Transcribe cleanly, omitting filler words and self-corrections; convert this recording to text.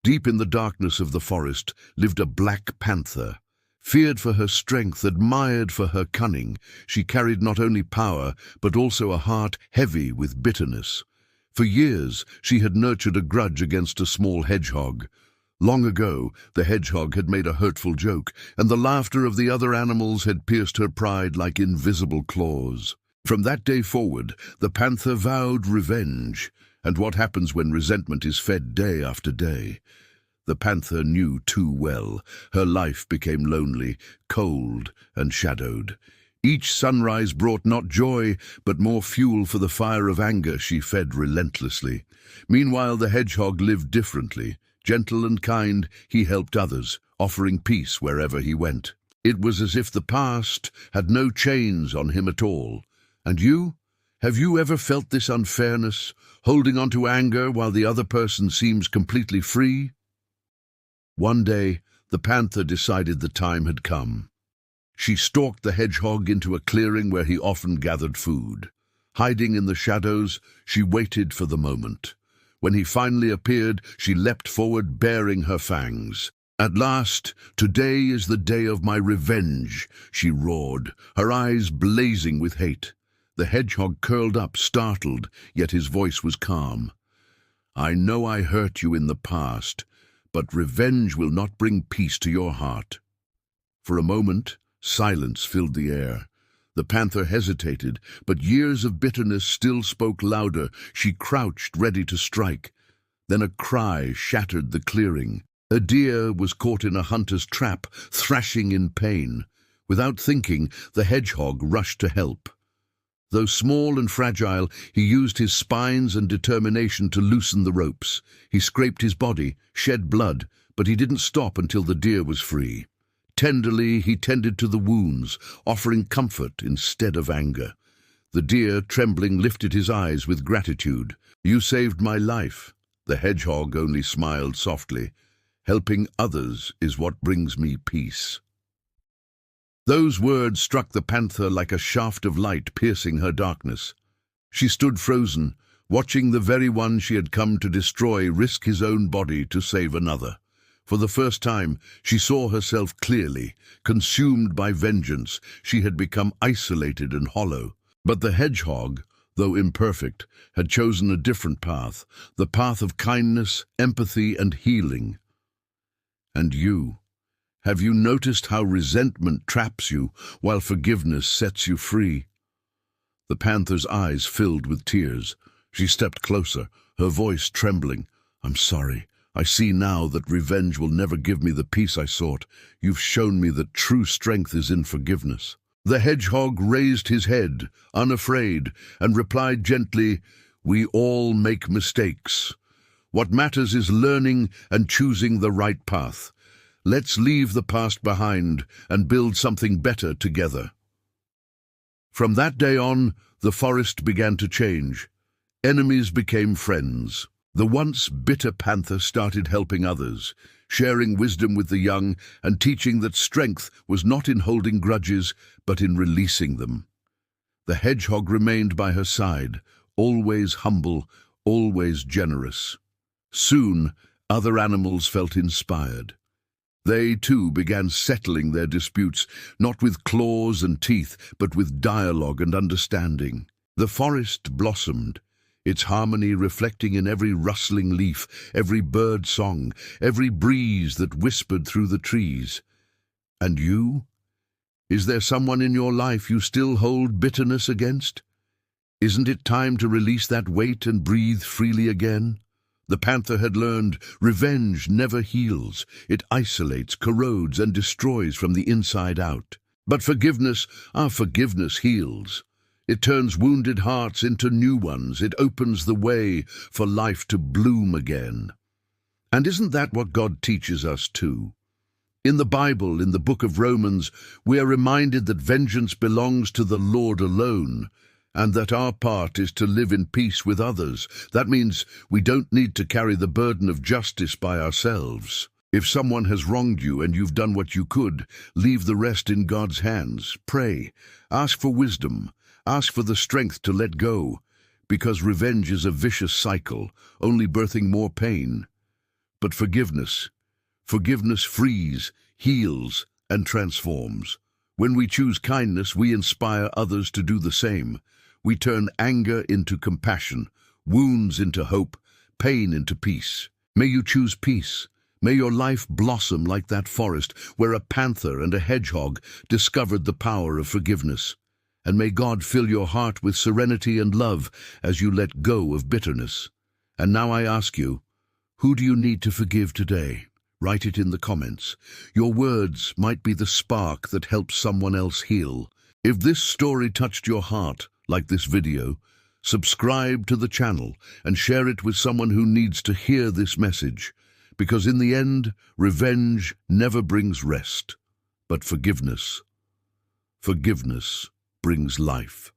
Deep in the darkness of the forest lived a black panther. Feared for her strength, admired for her cunning, she carried not only power, but also a heart heavy with bitterness. For years, she had nurtured a grudge against a small hedgehog. Long ago, the hedgehog had made a hurtful joke, and the laughter of the other animals had pierced her pride like invisible claws. From that day forward, the panther vowed revenge. And what happens when resentment is fed day after day? The panther knew too well. Her life became lonely, cold, and shadowed. Each sunrise brought not joy, but more fuel for the fire of anger she fed relentlessly. Meanwhile, the hedgehog lived differently. Gentle and kind, he helped others, offering peace wherever he went. It was as if the past had no chains on him at all. And you? Have you ever felt this unfairness, holding on to anger while the other person seems completely free? One day, the panther decided the time had come. She stalked the hedgehog into a clearing where he often gathered food. Hiding in the shadows, she waited for the moment. When he finally appeared, she leapt forward, baring her fangs. "At last, today is the day of my revenge," she roared, her eyes blazing with hate. The hedgehog curled up, startled, yet his voice was calm. "I know I hurt you in the past, but revenge will not bring peace to your heart." For a moment, silence filled the air. The panther hesitated, but years of bitterness still spoke louder. She crouched, ready to strike. Then a cry shattered the clearing. A deer was caught in a hunter's trap, thrashing in pain. Without thinking, the hedgehog rushed to help. Though small and fragile, he used his spines and determination to loosen the ropes. He scraped his body, shed blood, but he didn't stop until the deer was free. Tenderly, he tended to the wounds, offering comfort instead of anger. The deer, trembling, lifted his eyes with gratitude. "You saved my life." The hedgehog only smiled softly. "Helping others is what brings me peace." Those words struck the panther like a shaft of light piercing her darkness. She stood frozen, watching the very one she had come to destroy risk his own body to save another. For the first time, she saw herself clearly. Consumed by vengeance, she had become isolated and hollow. But the hedgehog, though imperfect, had chosen a different path, the path of kindness, empathy, and healing. And you? Have you noticed how resentment traps you while forgiveness sets you free? The panther's eyes filled with tears. She stepped closer, her voice trembling. "I'm sorry. I see now that revenge will never give me the peace I sought. You've shown me that true strength is in forgiveness." The hedgehog raised his head, unafraid, and replied gently, "We all make mistakes. What matters is learning and choosing the right path. Let's leave the past behind and build something better together." From that day on, the forest began to change. Enemies became friends. The once bitter panther started helping others, sharing wisdom with the young and teaching that strength was not in holding grudges, but in releasing them. The hedgehog remained by her side, always humble, always generous. Soon, other animals felt inspired. They, too, began settling their disputes, not with claws and teeth, but with dialogue and understanding. The forest blossomed, its harmony reflecting in every rustling leaf, every bird song, every breeze that whispered through the trees. And you? Is there someone in your life you still hold bitterness against? Isn't it time to release that weight and breathe freely again? The panther had learned revenge never heals. It isolates, corrodes, and destroys from the inside out. But forgiveness, our forgiveness heals. It turns wounded hearts into new ones. It opens the way for life to bloom again. And isn't that what God teaches us too? In the Bible, in the book of Romans, we are reminded that vengeance belongs to the Lord alone, and that our part is to live in peace with others. That means we don't need to carry the burden of justice by ourselves. If someone has wronged you and you've done what you could, leave the rest in God's hands. Pray, ask for wisdom, ask for the strength to let go, because revenge is a vicious cycle, only birthing more pain. but forgiveness. Forgiveness frees, heals, and transforms. When we choose kindness, we inspire others to do the same. We turn anger into compassion, wounds into hope, pain into peace. May you choose peace. May your life blossom like that forest where a panther and a hedgehog discovered the power of forgiveness. And may God fill your heart with serenity and love as you let go of bitterness. And now I ask you, who do you need to forgive today? Write it in the comments. Your words might be the spark that helps someone else heal. If this story touched your heart, like this video, subscribe to the channel and share it with someone who needs to hear this message. Because in the end, revenge never brings rest, but forgiveness. Forgiveness brings life.